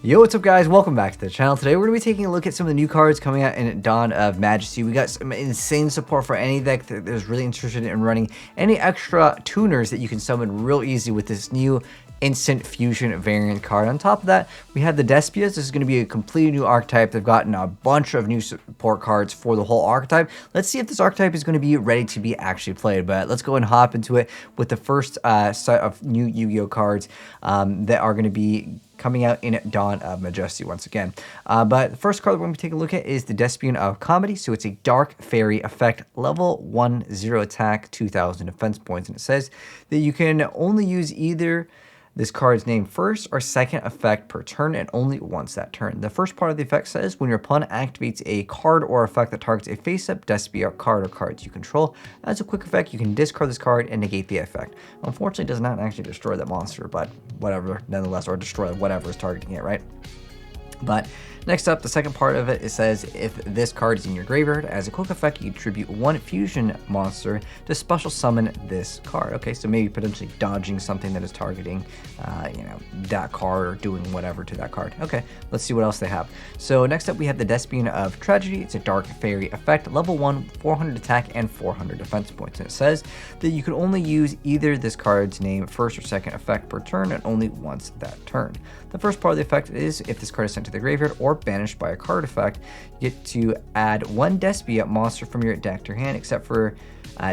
Yo, what's up guys? Welcome back to the channel. Today we're going to be taking a look at some of the new cards coming out in Dawn of Majesty. We got some insane support for any deck that is really interested in running any extra tuners that you can summon real easy with this new instant fusion variant card. On top of that, we have the Despians. This is going to be a completely new archetype. They've gotten a bunch of new support cards for the whole archetype. Let's see if this archetype is going to be ready to be actually played. But let's go and hop into it with the first set of new Yu-Gi-Oh cards that are going to be coming out in Dawn of Majesty once again. But the first card that we're going to be taking a look at is the Despion of Comedy. So it's a Dark Fairy effect, level 1, 0 attack, 2000 defense points. And it says that you can only use either this card's name first or second effect per turn, and only once that turn. The first part of the effect says, when your opponent activates a card or effect that targets a face-up Despia card or cards you control, as a quick effect, you can discard this card and negate the effect. Unfortunately, it does not actually destroy that monster, but whatever, nonetheless, or destroy whatever is targeting it, right? But next up, the second part of it, it says if this card is in your graveyard, as a quick effect, you contribute one fusion monster to special summon this card. Okay, so maybe potentially dodging something that is targeting, that card or doing whatever to that card. Okay, let's see what else they have. So next up, we have the Despine of Tragedy. It's a Dark Fairy effect, level 1, 400 attack and 400 defense points. And it says that you can only use either this card's name first or second effect per turn, and only once that turn. The first part of the effect is if this card is sent to the graveyard or banished by a card effect, you get to add one Despia monster from your deck to your hand, except for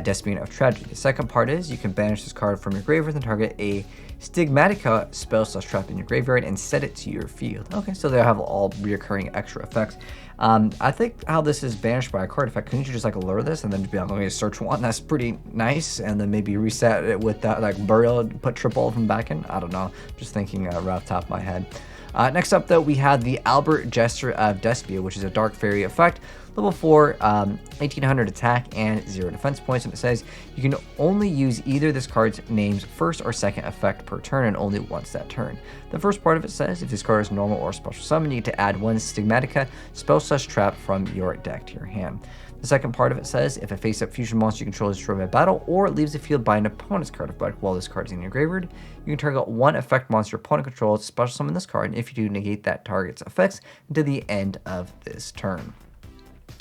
Despion of Tragedy. The second part is you can banish this card from your graveyard and target a Stigmatica spell/trap in your graveyard and set it to your field. Okay, so they have all reoccurring extra effects. I think how this is banished by a card effect, couldn't you just like lure this and then just be like, okay, search one? That's pretty nice, and then maybe reset it with that like burial, put triple from back in. I don't know, just thinking right off the top of my head. Next up, though, we have the Albert Jester of Despia, which is a Dark Fairy effect, level 4, 1800 attack and 0 defense points. And it says you can only use either this card's name's first or second effect per turn, and only once that turn. The first part of it says if this card is normal or special summon, you get to add one Stigmatica spell/trap from your deck to your hand. The second part of it says if a face-up fusion monster you control is destroyed by battle or leaves the field by an opponent's card effect while this card is in your graveyard, you can target one effect monster your opponent controls, special summon this card, and if you do, negate that target's effects until the end of this turn.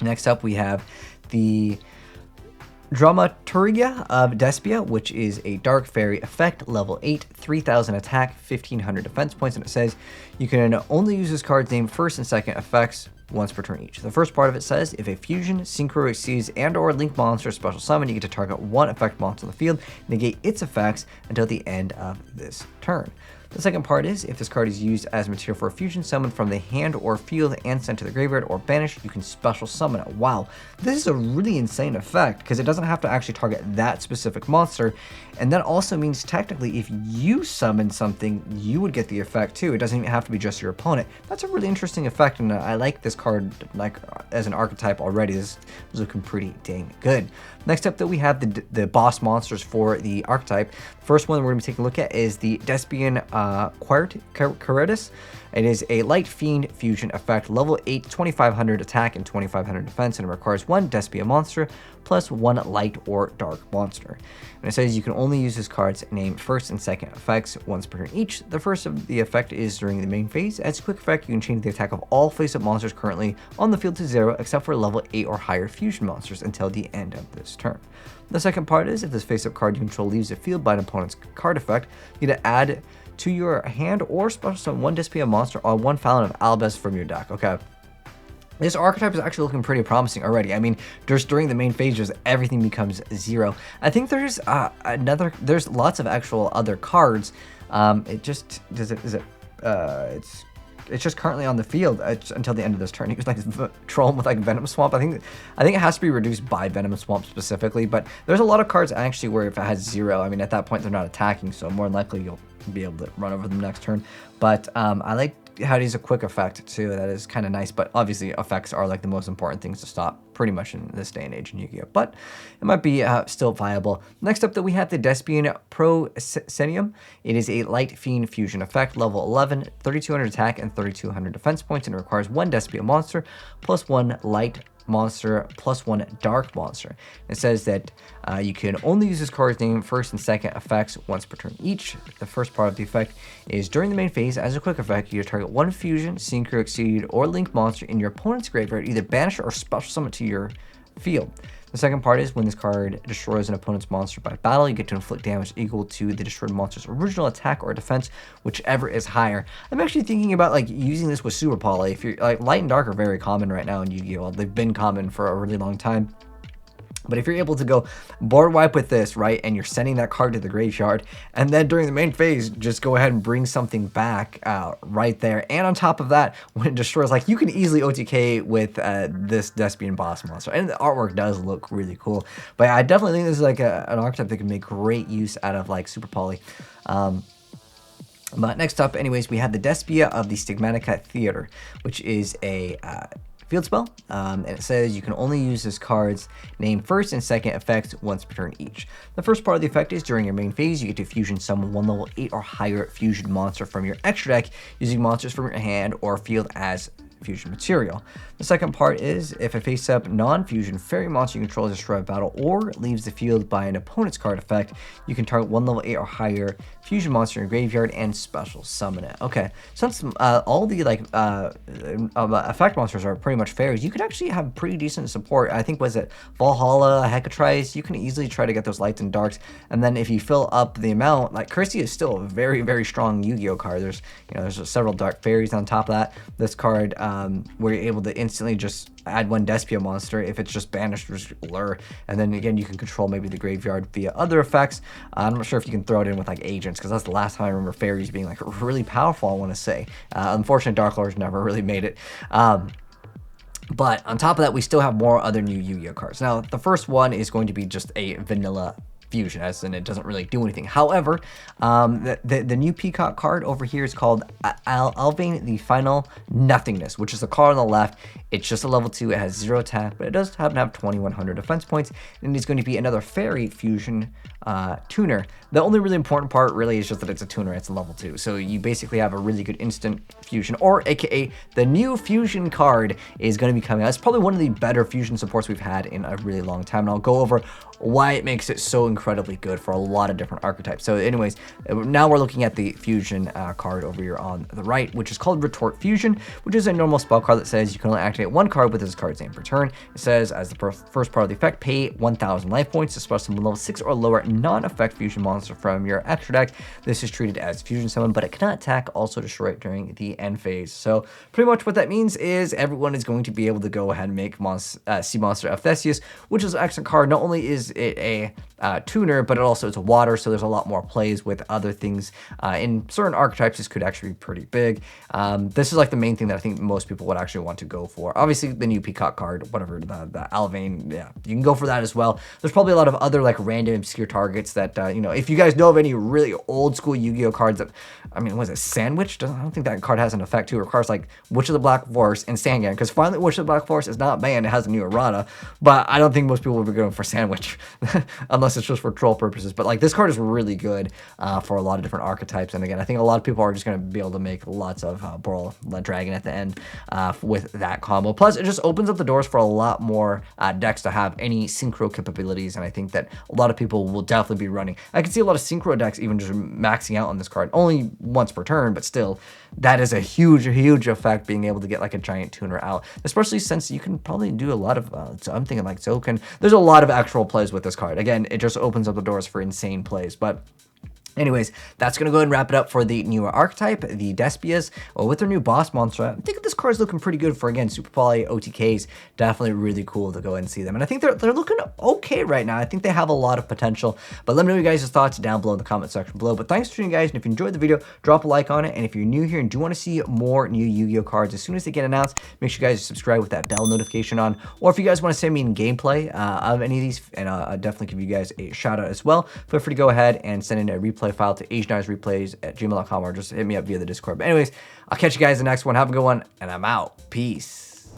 Next up, we have the Dramaturgia of Despia, which is a Dark Fairy effect, level 8, 3000 attack, 1500 defense points, and it says you can only use this card's name first and second effects once per turn each. The first part of it says if a fusion, synchro, seize, and or link monster special summon, you get to target one effect monster on the field, negate its effects until the end of this turn. The second part is if this card is used as material for a fusion summon from the hand or field and sent to the graveyard or banished, you can special summon it. Wow, this is a really insane effect because it doesn't have to actually target that specific monster, and that also means technically if you summon something, you would get the effect too. It doesn't even have to be just your opponent. That's a really interesting effect, and I like this card like as an archetype already. This is looking pretty dang good. Next up, though, we have the boss monsters for the archetype. The first one we're going to be taking a look at is the Despian Caritas. It is a Light Fiend fusion effect, level 8, 2500 attack and 2500 defense, and it requires one Despia monster plus one light or dark monster. And it says you can only use this card's name first and second effects once per turn each. The first of the effect is during the main phase. As a quick effect, you can change the attack of all face-up monsters currently on the field to 0, except for level 8 or higher fusion monsters until the end of this turn. The second part is if this face-up card you control leaves the field by an opponent's card effect, you get to add to your hand or special summon one Despia monster or one Fallon of Albus from your deck. Okay. This archetype is actually looking pretty promising already. I mean, just during the main phases, everything becomes 0. I think there's there's lots of actual other cards. It's just currently on the field until the end of this turn. He was like trolling with like Venom Swamp. I think it has to be reduced by Venom Swamp specifically, but there's a lot of cards actually where if it has 0, I mean at that point they're not attacking, so more than likely you'll be able to run over them next turn. But I like how he's a quick effect too. That is kind of nice, but obviously effects are like the most important things to stop pretty much in this day and age in Yu-Gi-Oh, but it might be still viable. Next up, though, we have the Despian Proscenium. It is a Light Fiend fusion effect, level 11, 3200 attack and 3200 defense points, and it requires one Despian monster plus one light monster +1 dark monster. It says that you can only use this card's name first and second effects once per turn each. The first part of the effect is during the main phase, as a quick effect, you target one fusion, synchro, exceed, or link monster in your opponent's graveyard, either banish or special summon to your field. The second part is when this card destroys an opponent's monster by battle, you get to inflict damage equal to the destroyed monster's original attack or defense, whichever is higher. I'm actually thinking about like using this with Super Poly. If you're like, light and dark are very common right now in Yu-Gi-Oh! They've been common for a really long time. But if you're able to go board wipe with this, right, and you're sending that card to the graveyard, and then during the main phase, just go ahead and bring something back right there. And on top of that, when it destroys, like, you can easily OTK with this Despian boss monster. And the artwork does look really cool. But yeah, I definitely think this is like an archetype that can make great use out of, like, Super Poly. But next up, anyways, we have the Despion of the Stigmatica Theater, which is a field spell, and it says you can only use this card's name first and second effects once per turn each. The first part of the effect is during your main phase, you get to fusion summon one level 8 or higher fusion monster from your extra deck using monsters from your hand or field as fusion material. The second part is if a face-up non-fusion fairy monster you control is destroyed by battle or leaves the field by an opponent's card effect, you can target one level 8 or higher fusion monster in your graveyard and special summon it. Okay, since all the like effect monsters are pretty much fairies, you could actually have pretty decent support. I think, was it Valhalla, Hecatrice? You can easily try to get those lights and darks, and then if you fill up the amount, like Kirsty is still a very, very strong Yu-Gi-Oh card. There's, you know, there's several dark fairies on top of that. This card, where you're able to instantly just add one Despion monster if it's just banished or lure, and then again you can control maybe the graveyard via other effects. I'm not sure if you can throw it in with like agents, because that's the last time I remember fairies being like really powerful, I want to say. Unfortunately, Dark Lords never really made it. But on top of that, we still have more other new Yu-Gi-Oh cards. Now, the first one is going to be just a vanilla fusion, as in it doesn't really do anything. However, the new Peacock card over here is called Alvain the Final Nothingness, which is the card on the left. It's just a level 2, it has 0 attack, but it does happen to have 2100 defense points, and it's going to be another fairy fusion tuner. The only really important part really is just that it's a tuner, it's a level 2, so you basically have a really good instant fusion, or aka the new fusion card is going to be coming out. It's probably one of the better fusion supports we've had in a really long time, and I'll go over why it makes it so incredibly good for a lot of different archetypes. So anyways, now we're looking at the fusion card over here on the right, which is called Retort Fusion, which is a normal spell card that says you can only activate one card with this card's name per turn. It says, as the first part of the effect, pay 1000 life points to special summon level 6 or lower non-effect fusion monster from your extra deck. This is treated as fusion summon, but it cannot attack, also destroy it during the end phase. So pretty much what that means is everyone is going to be able to go ahead and make Sea Monster of Theseus, which is an excellent card. Not only is it a tuner, but it also is a water, so there's a lot more plays with other things. In certain archetypes, this could actually be pretty big. This is like the main thing that I think most people would actually want to go for. Obviously, the new Peacock card, whatever, the Alvain, yeah, you can go for that as well. There's probably a lot of other like random obscure targets that, you know, if you guys know of any really old school Yu-Gi-Oh cards that, I mean, was it Sandwich? I don't think that card has an effect too. It requires like Witch of the Black Forest and Sangan, because finally Witch of the Black Forest is not banned, it has a new errata, but I don't think most people would be going for Sandwich, unless it's just for troll purposes. But like this card is really good for a lot of different archetypes, and again, I think a lot of people are just going to be able to make lots of Dragon at the end with that combo. Plus, it just opens up the doors for a lot more decks to have any synchro capabilities, and I think that a lot of people will definitely be running. I can see a lot of synchro decks even just maxing out on this card, only once per turn, but still, that is a huge effect, being able to get like a giant tuner out, especially since you can probably do a lot of, so I'm thinking like Zoken. There's a lot of actual plays with this card. Again, it just opens up the doors for insane plays, but anyways, that's going to go ahead and wrap it up for the newer archetype, the Despias, with their new boss monster. I think this card's looking pretty good for, again, Super Poly, OTKs. Definitely really cool to go ahead and see them. And I think they're looking okay right now. I think they have a lot of potential. But let me know your guys' thoughts down below in the comment section below. But thanks for tuning in, guys. And if you enjoyed the video, drop a like on it. And if you're new here and do want to see more new Yu-Gi-Oh cards as soon as they get announced, make sure you guys subscribe with that bell notification on. Or if you guys want to send me in gameplay of any of these, and I'll definitely give you guys a shout out as well, feel free to go ahead and send in a replay file to azneyesreplays@gmail.com, or just hit me up via the Discord. But anyways, I'll catch you guys in the next one. Have a good one, and I'm out. Peace.